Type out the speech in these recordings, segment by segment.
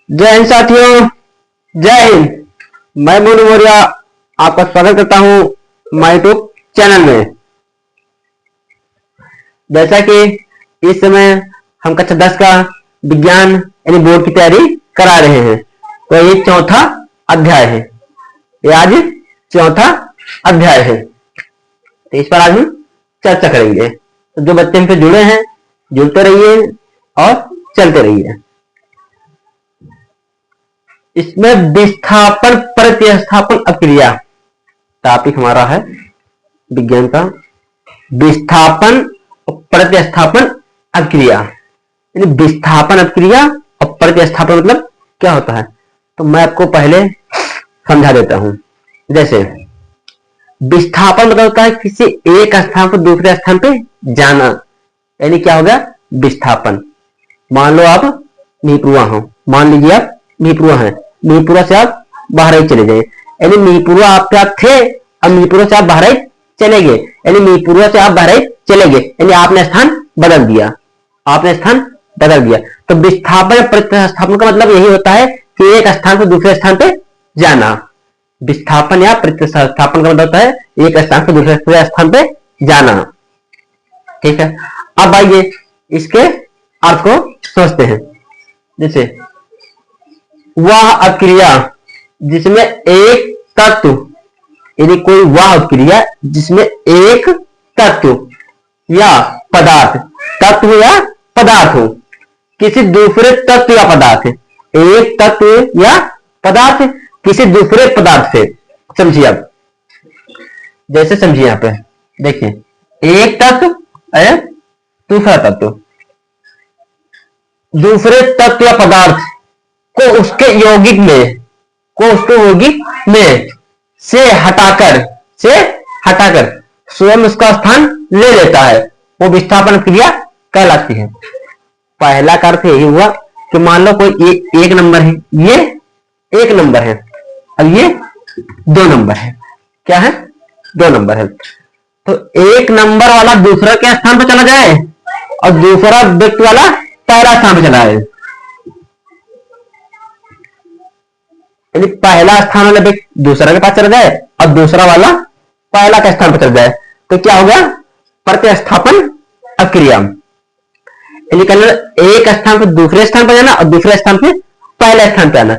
जय हिंद साथियों, जय हिंद। मैं मोनू मौर्य आपका स्वागत करता हूं माय यूट्यूब चैनल में। जैसा कि इस समय हम कक्षा 10 का विज्ञान यानी बोर्ड की तैयारी करा रहे हैं, तो ये चौथा अध्याय है। ये आज चौथा अध्याय है, तो इस पर आज हम चर्चा करेंगे। तो जो बच्चे हमसे जुड़े हैं, जुड़ते रहिए और चलते रहिए। इसमें विस्थापन प्रतिस्थापन अक्रिया टॉपिक हमारा है विज्ञान का। विस्थापन और प्रतिस्थापन अक्रिया यानी विस्थापन अक्रिया और प्रतिस्थापन मतलब क्या होता है, तो मैं आपको पहले समझा देता हूं। जैसे विस्थापन मतलब होता है किसी एक स्थान पर दूसरे स्थान पे जाना, यानी क्या होगा विस्थापन। मान लो आप मीपुआ हो, मान लीजिए आप मीपुआ हैं, मीपुरा से आप बाहर ही चले गए, यानी मीपुरा आप थे, अब मीपुरा से आप बाहर ही चले गए, यानी मीपुरा से आप बाहर ही चले गए, यानी आपने स्थान बदल दिया, आपने स्थान बदल दिया। तो विस्थापन प्रतिस्थापन का मतलब यही होता है कि एक स्थान से दूसरे स्थान पे जाना। विस्थापन या प्रतिस्थापन का मतलब होता है एक स्थान से दूसरे स्थान पे जाना। ठीक है, अब आइए इसके अर्थ को सोचते हैं। जैसे वह अक्रिया जिसमें एक तत्व, यदि कोई वह अक्रिया जिसमें एक तत्व या पदार्थ, तत्व या पदार्थ हो किसी दूसरे तत्व या पदार्थ, एक तत्व या पदार्थ किसी दूसरे पदार्थ से। समझिए आप, जैसे समझिए यहां पे देखिए, एक तत्व है दूसरा तत्व, दूसरे तत्व या पदार्थ को उसके यौगिक में से हटाकर स्वयं उसका स्थान ले लेता है, वो विस्थापन क्रिया कहलाती है। पहला का अर्थ यही हुआ कि मान लो कोई एक नंबर है, ये एक नंबर है, अब ये 2 नंबर है। क्या है? 2 नंबर है। तो एक नंबर वाला दूसरा के स्थान पर चला जाए और दूसरा व्यक्ति वाला पहला स्थान पर चला जाए, यानी पहला स्थान वाला व्यक्ति दूसरा के पास चला जाए और दूसरा वाला पहला के स्थान पर चला जाए, तो क्या होगा प्रतिस्थापन अक्रिया। यानी एक स्थान पर दूसरे स्थान पर जाना और दूसरे स्थान पे पहले स्थान पर आना,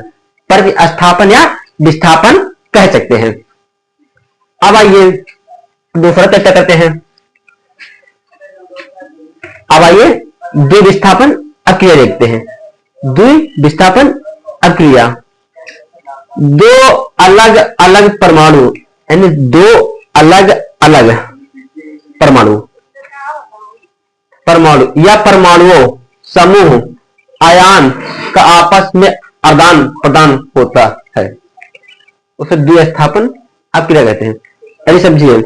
प्रतिस्थापन या विस्थापन कह सकते हैं। अब आइए दूसरा चर्चा करते हैं। अब आइए द्विविस्थापन अक्रिया देखते हैं। द्विविस्थापन अक्रिया दो अलग अलग परमाणु, यानी 2 अलग अलग परमाणु या परमाणुओं समूह आयन का आपस में आदान प्रदान होता है, उसे द्विस्थापन अक्रिया कहते हैं। यानी समझिए,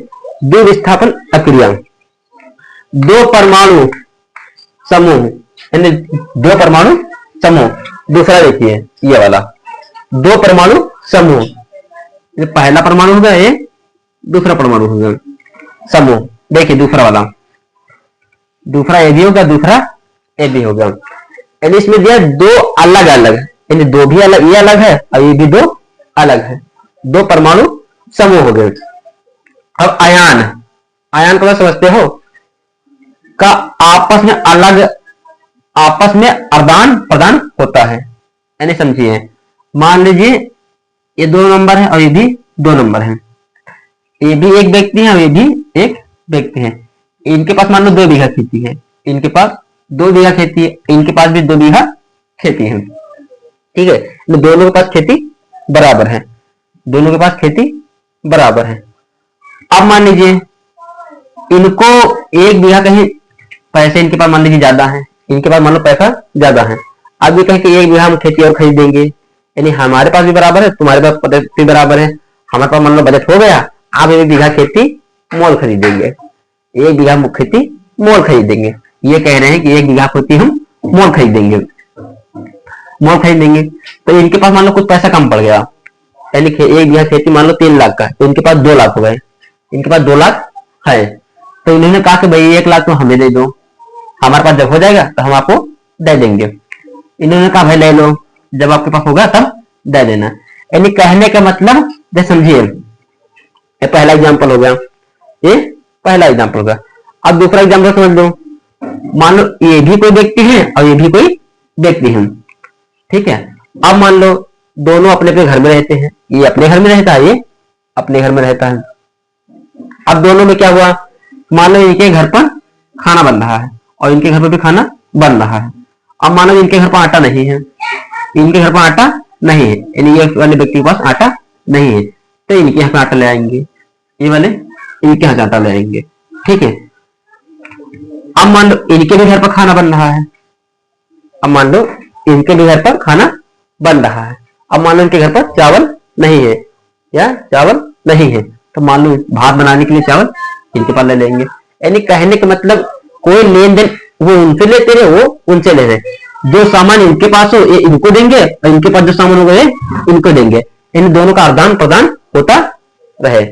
द्विविस्थापन अक्रिया 2 परमाणु समूह, यानी 2 परमाणु समूह, दूसरा देखिए ये वाला 2 परमाणु समूह, पहला परमाणु होगा ये, दूसरा परमाणु होगा समूह। देखिए दूसरा वाला, दूसरा ए भी होगा, दूसरा ए भी होगा, यानी इसमें दिया 2 अलग अलग, यानी 2 भी अलग, ये अलग है और ये भी 2 अलग है, 2 परमाणु समूह हो गए। अब आयन को समझते हो का आपस में आदान प्रदान होता है। यानी समझिए, मान लीजिए ये 2 नंबर है और ये भी 2 नंबर है, ये भी एक व्यक्ति है और ये भी एक व्यक्ति है। इनके पास मान लो 2 बीघा खेती है, इनके पास 2 बीघा खेती है, इनके पास भी 2 बीघा खेती है। ठीक है, दोनों के पास खेती बराबर है, दोनों के पास खेती बराबर है। अब मान लीजिए इनको 1 बीघा कहीं पैसे इनके पास मान लीजिए ज्यादा है, इनके पास मान लो पैसा ज्यादा है। अब ये कहें कि 1 बीघा हम खेती और खरीद देंगे, यानी हमारे पास भी बराबर है, तुम्हारे पास भी बराबर है, हमारे पास मान लो बजट हो गया, आप 1 बीघा खेती मोल खरीदेंगे, 1 बीघा खेती मोल खरीदेंगे। ये कह रहे हैं कि 1 बीघा खेती हम मोल खरीदेंगे, तो इनके पास मान लो कुछ पैसा कम पड़ गया, यानी 1 बीघा खेती मान लो 3 लाख का है, तो इनके पास 2 लाख हो गए, इनके पास 2 लाख है। तो इन्होंने कहा कि भाई 1 लाख तो हमें दे दो, हमारे पास जब हो जाएगा तो हम आपको दे देंगे। इन्होंने कहा भाई ले लो, जब आपके पास होगा तब दे देना। यानी कहने का मतलब जैसे समझिए, ये पहला एग्जाम्पल हो गया, ये पहला एग्जाम्पल हो गया। अब दूसरा एग्जाम्पल समझ लो, मान लो ये भी कोई व्यक्ति है और ये भी कोई व्यक्ति है, ठीक है। अब मान लो दोनों अपने अपने घर में रहते हैं, ये अपने घर में रहता है, ये अपने घर में रहता है। अब दोनों में क्या हुआ, मान लो इनके घर पर खाना बन रहा है और इनके घर पर भी खाना बन रहा है। अब मान लो इनके घर पर आटा नहीं है, इनके घर पर आटा नहीं है, यानी ये वाले व्यक्ति के पास आटा नहीं है, तो इनके यहाँ पे आटा ले आएंगे, ये वाले इनके यहाँ आटा ले आएंगे, ठीक है। अब मान लो इनके भी घर पर खाना बन रहा है, अब मान लो इनके भी घर पर खाना बन रहा है। अब मान लो इनके घर पर चावल नहीं है या चावल नहीं है, तो मान लो भात बनाने के लिए चावल इनके पास ले लेंगे। यानी कहने का मतलब कोई लेन देन वो उनसे लेते रहे, वो उनसे ले रहे, जो सामान इनके पास हो ये इनको देंगे और इनके पास जो सामान होगा ये इनको देंगे, इन दोनों का आदान प्रदान होता रहे।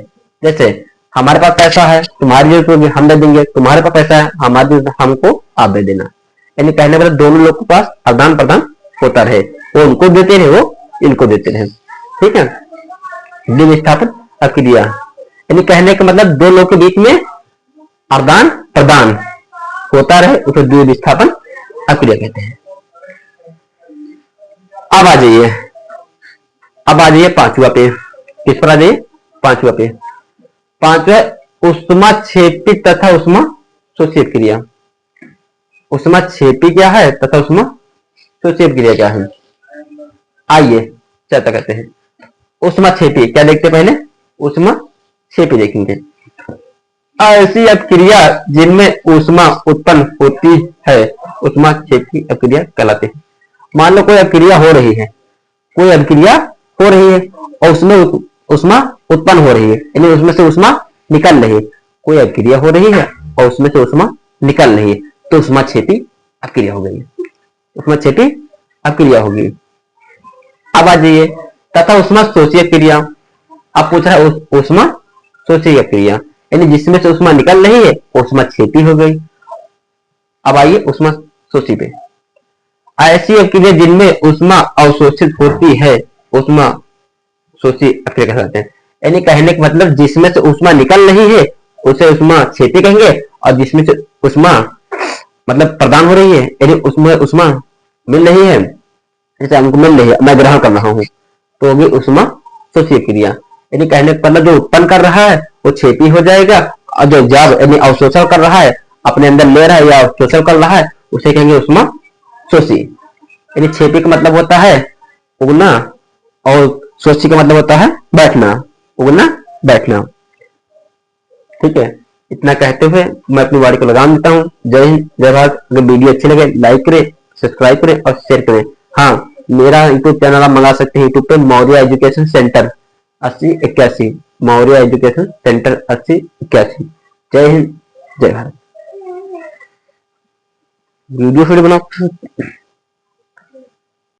जैसे हमारे पास पैसा है, तुम्हारी जरूरत होगी हम दे देंगे, तुम्हारे पास पैसा है हमारी जरूरत हमको आप दे देना। यानी कहने वाला दोनों लोग के पास आदान प्रदान होता रहे, वो उनको देते रहे वो इनको देते रहे, ठीक है। द्विम विस्थापन अक्रिया, यानी कहने का मतलब दो लोग के बीच में आदान प्रदान होता रहे, उसे द्विम विस्थापन अक्रिया कहते हैं। अब आ जाइए पांचवा पे, किस पर आ जाइए, पांचवा पे। पांचवा उष्मा क्षेपी तथा उष्मा शोषित क्रिया। उष्मा क्षेपी क्या है तथा उष्मा शोषित क्रिया क्या है, आइए चर्चा करते हैं। उष्मा क्षेपी क्या देखते पहले, उष्मा क्षेपी देखेंगे। ऐसी अभिक्रिया जिनमें ऊष्मा उत्पन्न होती है उष्मा क्षेपी अभिक्रिया कहलाते हैं। मान लो कोई अभिक्रिया हो रही है, कोई अभिक्रिया हो रही है और उसमें ऊष्मा उत्पन्न हो रही है, यानी उसमें से ऊष्मा निकल रही है। कोई अभिक्रिया हो रही है और उसमें से ऊष्मा निकल रही है, तो उष्मा क्षेपी अभिक्रिया हो गई, उष्मा क्षेपी अभिक्रिया होगी। अब आ जाइए तथा उष्मा शोषीय क्रिया। अब पूछ रहा है उष्मा शोषीय क्रिया, यानी जिसमें से उष्मा निकल रही है उष्मा क्षेपी हो गई। अब आइए उष्मा शोषी पे। ऐसी अक्रिया जिनमें उष्मा अवशोषित होती है उष्मा शोषी अक्रिया कहलाते हैं। यानी कहने का मतलब जिसमें से उष्मा निकल रही है उसे उष्मा क्षेपी कहेंगे, और जिसमें से उष्मा मतलब प्रदान हो रही है यानी उसमें उष्मा मिल रही है, जैसे हमको मिल रही है मैं ग्रहण कर रहा हूँ, तो होगी उष्मा शोषी क्रिया। यानी कहने का मतलब जो उत्पन्न कर रहा है वो क्षेपी हो जाएगा, और जो जब यानी अवशोषण कर रहा है अपने अंदर ले रहा है या अवशोषण कर रहा है उसे कहेंगे उष्मा शोषी। यानी क्षेपी का मतलब होता है उगना और शोषी का मतलब होता है बैठना, उगना बैठना, ठीक है। इतना कहते हुए मैं अपनी वाणी को लगाम देता हूँ। जय हिंद जय भारत। अगर वीडियो अच्छे लगे लाइक करें, सब्सक्राइब करें और शेयर करें। हाँ, मेरा यूट्यूब चैनल आप मंगा सकते हैं यूट्यूब पे Maurya education centre 8081, Maurya education centre 8081। जय हिंद जय भारत। वीडियो बनाओ।